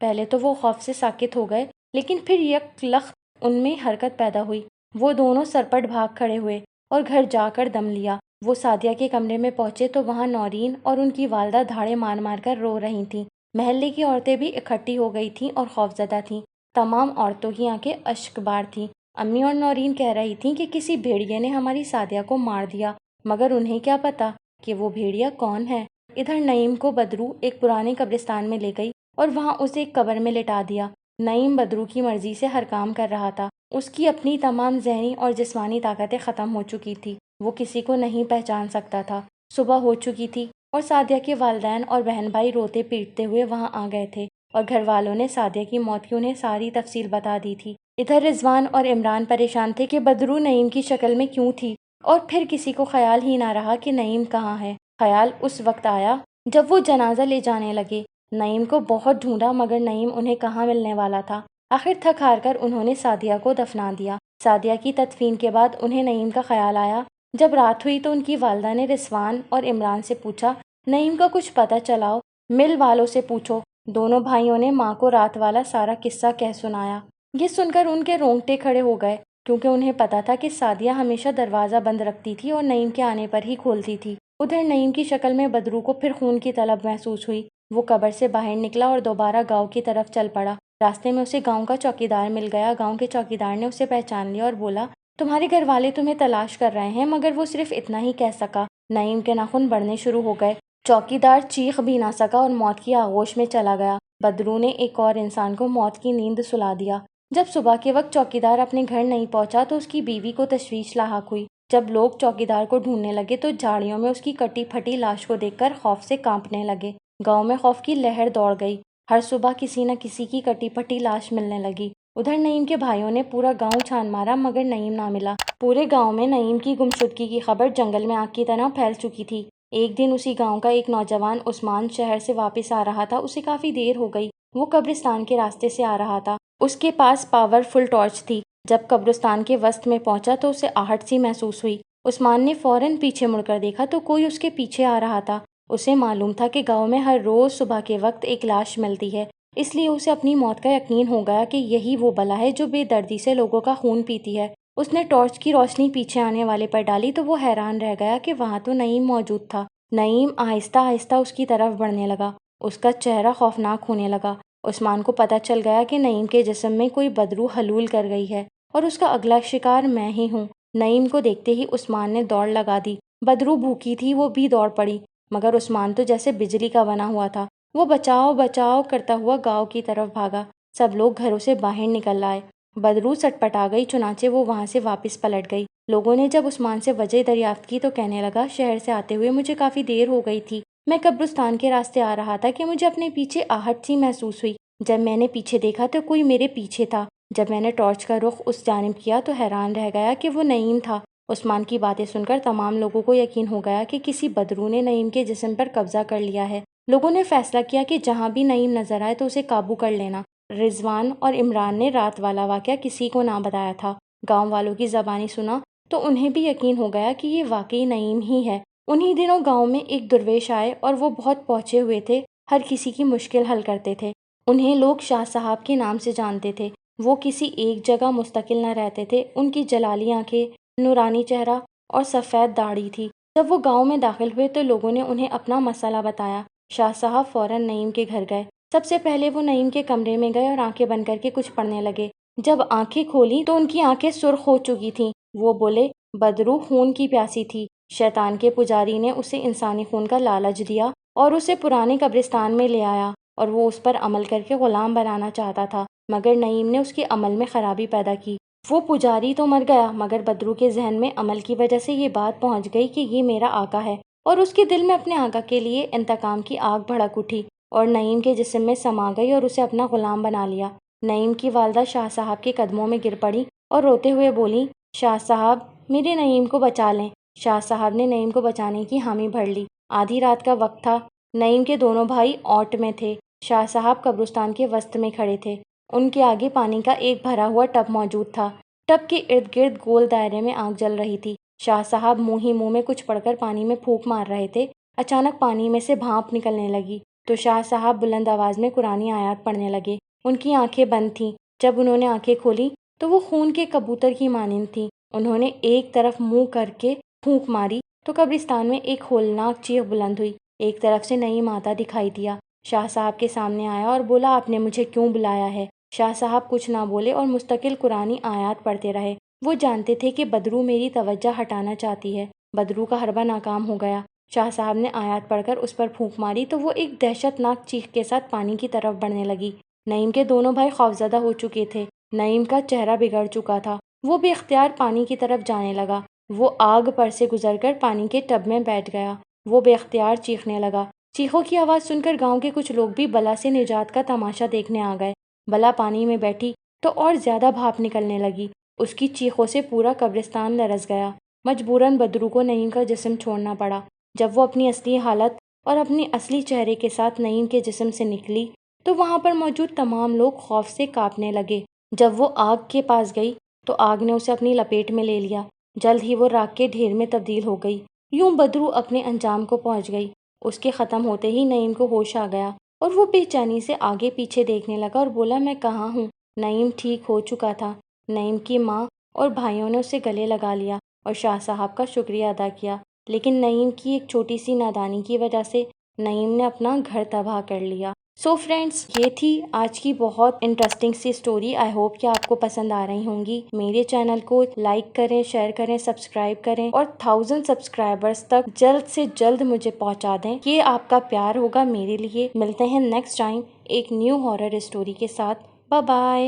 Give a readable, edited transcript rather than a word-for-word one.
پہلے تو وہ خوف سے ساکت ہو گئے، لیکن پھر یک لخت ان میں حرکت پیدا ہوئی۔ وہ دونوں سرپٹ بھاگ کھڑے ہوئے اور گھر جا کر دم لیا۔ وہ سعدیہ کے کمرے میں پہنچے تو وہاں نورین اور ان کی والدہ دھاڑے مار مار کر رو رہی تھیں۔ محلے کی عورتیں بھی اکٹھی ہو گئی تھیں اور خوفزدہ تھیں۔ تمام عورتوں کی آنکھیں اشک بار تھیں۔ امی اور نورین کہہ رہی تھیں کہ کسی بھیڑیے نے ہماری سعدیہ کو مار دیا، مگر انہیں کیا پتا کہ وہ بھیڑیا کون ہے۔ ادھر نعیم کو بدرو ایک پرانے قبرستان میں لے گئی اور وہاں اسے ایک قبر میں لٹا دیا۔ نعیم بدرو کی مرضی سے ہر کام کر رہا تھا۔ اس کی اپنی تمام ذہنی اور جسمانی طاقتیں ختم ہو چکی تھی۔ وہ کسی کو نہیں پہچان سکتا تھا۔ صبح ہو چکی تھی اور سعدیہ کے والدین اور بہن بھائی روتے پیٹتے ہوئے وہاں آ گئے تھے اور گھر والوں نے سعدیہ کی موت کی انہیں ساری تفصیل بتا دی تھی۔ ادھر رضوان اور عمران پریشان تھے کہ بدرو نعیم کی شکل میں کیوں تھی، اور پھر کسی کو خیال ہی نہ رہا کہ نعیم کہاں ہے۔ خیال اس وقت آیا جب وہ جنازہ لے جانے لگے۔ نعیم کو بہت ڈھونڈا مگر نعیم انہیں کہاں ملنے والا تھا۔ آخر تھک ہار کر انہوں نے سعدیہ کو دفنا دیا۔ سعدیہ کی تدفین کے بعد انہیں نعیم کا خیال آیا۔ جب رات ہوئی تو ان کی والدہ نے رضوان اور عمران سے پوچھا، نعیم کا کچھ پتہ چلاؤ، مل والوں سے پوچھو۔ دونوں بھائیوں نے ماں کو رات والا سارا قصہ کہہ سنایا۔ یہ سن کر ان کے رونگٹے کھڑے ہو گئے، کیونکہ انہیں پتا تھا کہ سعدیہ ہمیشہ دروازہ بند رکھتی تھی اور نعیم کے آنے پر ہی کھولتی تھی۔ ادھر نعیم کی شکل میں بدرو کو پھر خون کی طلب محسوس ہوئی۔ وہ قبر سے باہر نکلا اور دوبارہ گاؤں کی طرف چل پڑا۔ راستے میں اسے گاؤں کا چوکیدار مل گیا۔ گاؤں کے چوکیدار نے اسے پہچان لیا اور بولا، تمہارے گھر والے تمہیں تلاش کر رہے ہیں، مگر وہ صرف اتنا ہی کہہ سکا۔ نعیم کے ناخن بڑھنے شروع ہو گئے۔ چوکیدار چیخ بھی نہ سکا اور موت کی آغوش میں چلا گیا۔ بدرو نے ایک اور انسان کو موت کی نیند سلا دیا۔ جب صبح کے وقت چوکیدار اپنے گھر نہیں پہنچا تو اس کی بیوی کو تشویش لاحق ہوئی۔ جب لوگ چوکیدار کو ڈھونڈنے لگے تو جھاڑیوں میں اس کی کٹی پھٹی لاش کو دیکھ کر خوف سے کانپنے لگے۔ گاؤں میں خوف کی لہر دوڑ گئی۔ ہر صبح کسی نہ کسی کی کٹی پھٹی لاش ملنے لگی۔ ادھر نعیم کے بھائیوں نے پورا گاؤں چھان مارا مگر نعیم نہ ملا۔ پورے گاؤں میں نعیم کی گمشدگی کی خبر جنگل میں آگ کی طرح پھیل چکی تھی۔ ایک دن اسی گاؤں کا ایک نوجوان عثمان شہر سے واپس آ رہا تھا۔ اسے کافی دیر ہو گئی۔ وہ قبرستان کے راستے سے آ رہا تھا۔ اس کے پاس پاور فل ٹارچ تھی۔ جب قبرستان کے وسط میں پہنچا تو اسے آہٹ سی محسوس ہوئی۔ عثمان نے فوراً پیچھے مڑ کر دیکھا تو کوئی اس کے پیچھے آ رہا تھا۔ اسے معلوم تھا کہ گاؤں میں ہر روز صبح کے وقت ایک لاش ملتی ہے، اس لیے اسے اپنی موت کا یقین ہو گیا کہ یہی وہ بلا ہے جو بے دردی سے لوگوں کا خون پیتی ہے۔ اس نے ٹارچ کی روشنی پیچھے آنے والے پر ڈالی تو وہ حیران رہ گیا کہ وہاں تو نعیم موجود تھا۔ نعیم آہستہ آہستہ اس کی طرف بڑھنے لگا۔ اس کا چہرہ خوفناک ہونے لگا۔ عثمان کو پتہ چل گیا کہ نعیم کے جسم میں کوئی بدرو حلول کر گئی ہے اور اس کا اگلا شکار میں ہی ہوں۔ نعیم کو دیکھتے ہی عثمان نے دوڑ لگا دی۔ بدرو بھوکی تھی، وہ بھی دوڑ پڑی، مگر عثمان تو جیسے بجلی کا بنا ہوا تھا۔ وہ بچاؤ بچاؤ کرتا ہوا گاؤں کی طرف بھاگا۔ سب لوگ گھروں سے باہر نکل آئے۔ بدرو سٹپٹا گئی، چنانچہ وہ وہاں سے واپس پلٹ گئی۔ لوگوں نے جب عثمان سے وجہ دریافت کی تو کہنے لگا، شہر سے آتے ہوئے مجھے کافی دیر ہو گئی تھی۔ میں قبرستان کے راستے آ رہا تھا کہ مجھے اپنے پیچھے آہٹ سی محسوس ہوئی۔ جب میں نے پیچھے دیکھا تو کوئی میرے پیچھے تھا۔ جب میں نے ٹارچ کا رخ اس جانب کیا تو حیران رہ گیا کہ وہ نعیم تھا۔ عثمان کی باتیں سن کر تمام لوگوں کو یقین ہو گیا کہ کسی بدرو نے نعیم کے جسم پر قبضہ کر لیا ہے۔ لوگوں نے فیصلہ کیا کہ جہاں بھی نعیم نظر آئے تو اسے قابو کر لینا۔ رضوان اور عمران نے رات والا واقعہ کسی کو نہ بتایا تھا۔ گاؤں والوں کی زبانی سنا تو انہیں بھی یقین ہو گیا کہ یہ واقعی نعیم ہی ہے۔ انہی دنوں گاؤں میں ایک درویش آئے اور وہ بہت پہنچے ہوئے تھے، ہر کسی کی مشکل حل کرتے تھے۔ انہیں لوگ شاہ صاحب کے نام سے جانتے تھے۔ وہ کسی ایک جگہ مستقل نہ رہتے تھے۔ ان کی جلالی آنکھیں، نورانی چہرہ اور سفید داڑھی تھی۔ جب وہ گاؤں میں داخل ہوئے تو لوگوں نے انہیں اپنا مسئلہ بتایا۔ شاہ صاحب فوراً نعیم کے گھر گئے۔ سب سے پہلے وہ نعیم کے کمرے میں گئے اور آنکھیں بند کر کے کچھ پڑھنے لگے۔ جب آنکھیں کھولی تو ان کی آنکھیں سرخ ہو چکی تھیں۔ وہ بولے، بدرو خون کی پیاسی تھی۔ شیطان کے پجاری نے اسے انسانی خون کا لالچ دیا اور اسے پرانے قبرستان میں لے آیا اور وہ اس پر عمل کر کے غلام بنانا چاہتا تھا، مگر نعیم نے اس کے عمل میں خرابی پیدا کی۔ وہ پجاری تو مر گیا مگر بدرو کے ذہن میں عمل کی وجہ سے یہ بات پہنچ گئی کہ یہ میرا آقا ہے، اور اس کے دل میں اپنے آقا کے لیے انتقام کی آگ بھڑک اٹھی اور نعیم کے جسم میں سما گئی اور اسے اپنا غلام بنا لیا۔ نعیم کی والدہ شاہ صاحب کے قدموں میں گر پڑی اور روتے ہوئے بولیں، شاہ صاحب میرے نعیم کو بچا لیں۔ شاہ صاحب نے نعیم کو بچانے کی حامی بھر لی۔ آدھی رات کا وقت تھا۔ نعیم کے دونوں بھائی اوٹ میں تھے۔ شاہ صاحب قبرستان کے وسط میں کھڑے تھے۔ ان کے آگے پانی کا ایک بھرا ہوا ٹب موجود تھا۔ ٹب کے ارد گرد گول دائرے میں آگ جل رہی تھی۔ شاہ صاحب منہ ہی منہ میں کچھ پڑھ کر پانی میں پھونک مار رہے تھے۔ اچانک پانی میں سے بھاپ نکلنے لگی۔ تو شاہ صاحب بلند آواز میں قرآنی آیات پڑھنے لگے۔ ان کی آنکھیں بند تھیں۔ جب انہوں نے آنکھیں کھولی تو وہ خون کے کبوتر کی مانند تھیں۔ انہوں نے ایک طرف منہ کر کے پھونک ماری تو قبرستان میں ایک ہولناک چیخ بلند ہوئی۔ ایک طرف سے نعیم آتا دکھائی دیا، شاہ صاحب کے سامنے آیا اور بولا، آپ نے مجھے کیوں بلایا ہے؟ شاہ صاحب کچھ نہ بولے اور مستقل قرآنی آیات پڑھتے رہے۔ وہ جانتے تھے کہ بدرو میری توجہ ہٹانا چاہتی ہے۔ بدرو کا حربہ ناکام ہو گیا۔ شاہ صاحب نے آیات پڑھ کر اس پر پھونک ماری تو وہ ایک دہشت ناک چیخ کے ساتھ پانی کی طرف بڑھنے لگی۔ نعیم کے دونوں بھائی خوفزدہ ہو چکے تھے۔ نعیم کا چہرہ بگڑ چکا تھا۔ وہ بے اختیار پانی کی طرف جانے لگا۔ وہ آگ پر سے گزر کر پانی کے ٹب میں بیٹھ گیا۔ وہ بے اختیار چیخنے لگا۔ چیخوں کی آواز سن کر گاؤں کے کچھ لوگ بھی بلا سے نجات کا تماشا دیکھنے آ گئے۔ بلا پانی میں بیٹھی تو اور زیادہ بھاپ نکلنے لگی۔ اس کی چیخوں سے پورا قبرستان لرز گیا۔ مجبوراً بدرو کو نعیم کا جسم چھوڑنا پڑا۔ جب وہ اپنی اصلی حالت اور اپنی اصلی چہرے کے ساتھ نعیم کے جسم سے نکلی تو وہاں پر موجود تمام لوگ خوف سے کانپنے لگے۔ جب وہ آگ کے پاس گئی تو آگ نے اسے اپنی لپیٹ میں لے لیا۔ جلد ہی وہ راکھ کے ڈھیر میں تبدیل ہو گئی۔ یوں بدرو اپنے انجام کو پہنچ گئی۔ اس کے ختم ہوتے ہی نعیم کو ہوش آ گیا اور وہ بے چینی سے آگے پیچھے دیکھنے لگا اور بولا، میں کہاں ہوں؟ نعیم ٹھیک ہو چکا تھا۔ نعیم کی ماں اور بھائیوں نے اسے گلے لگا لیا اور شاہ صاحب کا شکریہ ادا کیا، لیکن نعیم کی ایک چھوٹی سی نادانی کی وجہ سے نعیم نے اپنا گھر تباہ کر لیا۔ سو فرینڈز، یہ تھی آج کی بہت انٹرسٹنگ سی سٹوری۔ آئی ہوپ کہ آپ کو پسند آ رہی ہوں گی۔ میرے چینل کو لائک کریں، شیئر کریں، سبسکرائب کریں اور 1000 سبسکرائبرز تک جلد سے جلد مجھے پہنچا دیں۔ یہ آپ کا پیار ہوگا میرے لیے۔ ملتے ہیں نیکسٹ ٹائم ایک نیو ہارر اسٹوری کے ساتھ۔ Bye bye.